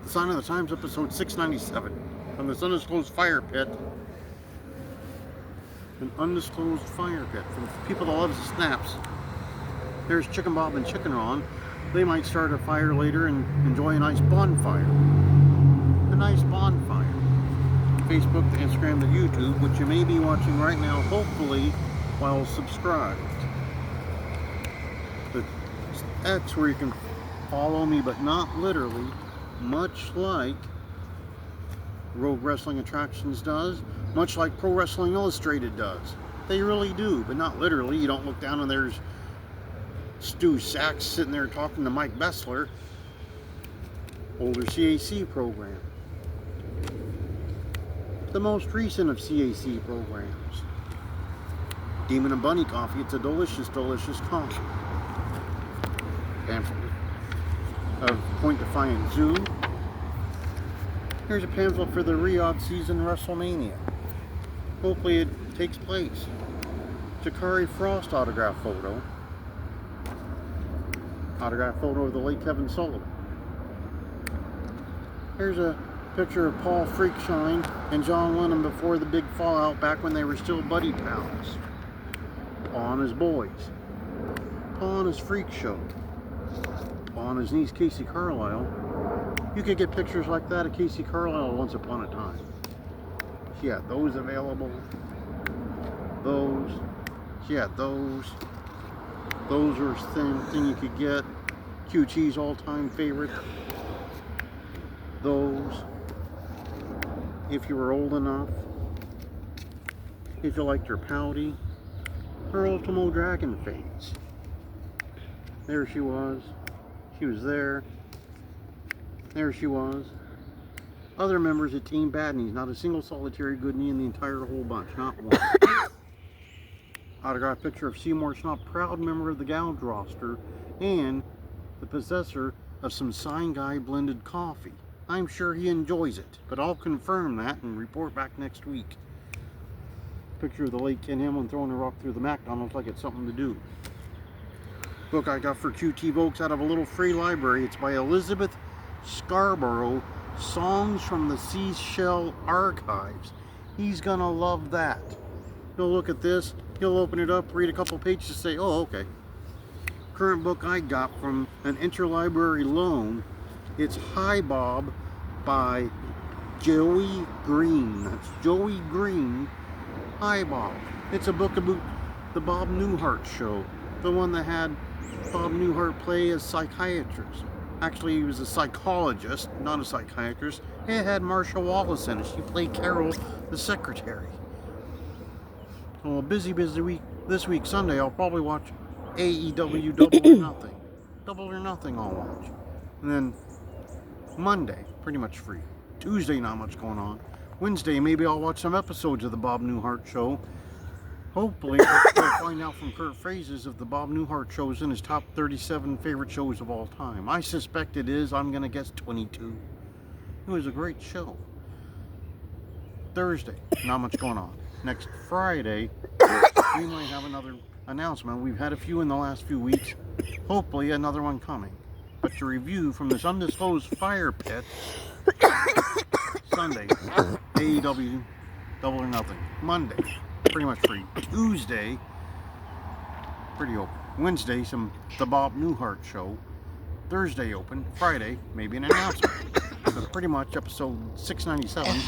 The Sign of the Times, episode 697, from this undisclosed fire pit. An undisclosed fire pit for people that love snaps. There's Chicken Bob and Chicken Ron. They might start a fire later and enjoy a nice bonfire. A nice bonfire. Facebook, the Instagram, the YouTube, which you may be watching right now, hopefully while subscribed. That's where you can follow me, but not literally, much like Rogue Wrestling Attractions does, much like Pro Wrestling Illustrated does. They really do, but not literally. You don't look down and there's Stu Sachs sitting there talking to Mike Bessler. Older CAC program. The most recent of CAC programs. Demon and Bunny Coffee. It's a delicious, delicious coffee. Pamphlet of Point Defiant Zoo. Here's a pamphlet for the Riyadh season WrestleMania. Hopefully it takes place. Jakari Frost autograph photo. Autograph photo of the late Kevin Sullivan. Here's a picture of Paul Freakshine and John Lennon before the big fallout, back when they were still buddy pals. Paul and his boys. Paul and his freak show. Paul and his niece Casey Carlisle. You could get pictures like that of Casey Carlisle once upon a time. She had those available. Those. She had those. Those were the thing you could get. QT's all-time favorite. Those. If you were old enough. If you liked her pouty. Her Ultimo Dragon face. There she was. She was there. There she was. Other members of Team Bad Knees. Not a single solitary good knee in the entire whole bunch. Not one. Autograph picture of Seymour Schnapp, proud member of the Gouge roster, and the possessor of some Sign Guy blended coffee. I'm sure he enjoys it, but I'll confirm that and report back next week. Picture of the late Ken Hamlin throwing a rock through the McDonald's like it's something to do. Book I got for QT Volks out of a little free library. It's by Elizabeth Scarborough, Songs from the Seashell Archives. He's gonna love that. He'll look at this, he'll open it up, read a couple pages and say, oh, okay. Current book I got from an interlibrary loan. It's Hi Bob by Joey Green. That's Joey Green. Hi Bob. It's a book about the Bob Newhart show. The one that had Bob Newhart play as psychiatrist. Actually, he was a psychologist, not a psychiatrist. It had Marsha Wallace in it. She played Carol, the secretary. Well, a busy week. This week, Sunday, I'll probably watch AEW Double or Nothing. Double or Nothing I'll watch. And then Monday, pretty much free. Tuesday, not much going on. Wednesday, maybe I'll watch some episodes of the Bob Newhart show. Hopefully, we'll find out from Kurt Phrases if the Bob Newhart show is in his top 37 favorite shows of all time. I suspect it is. I'm going to guess 22. It was a great show. Thursday, not much going on. Next Friday, we might have another announcement. We've had a few in the last few weeks. Hopefully, another one coming. But to review from this undisclosed fire pit, Sunday, AEW Double or Nothing. Monday, pretty much free. Tuesday, pretty open. Wednesday, the Bob Newhart show. Thursday open. Friday, maybe an announcement. So pretty much episode 697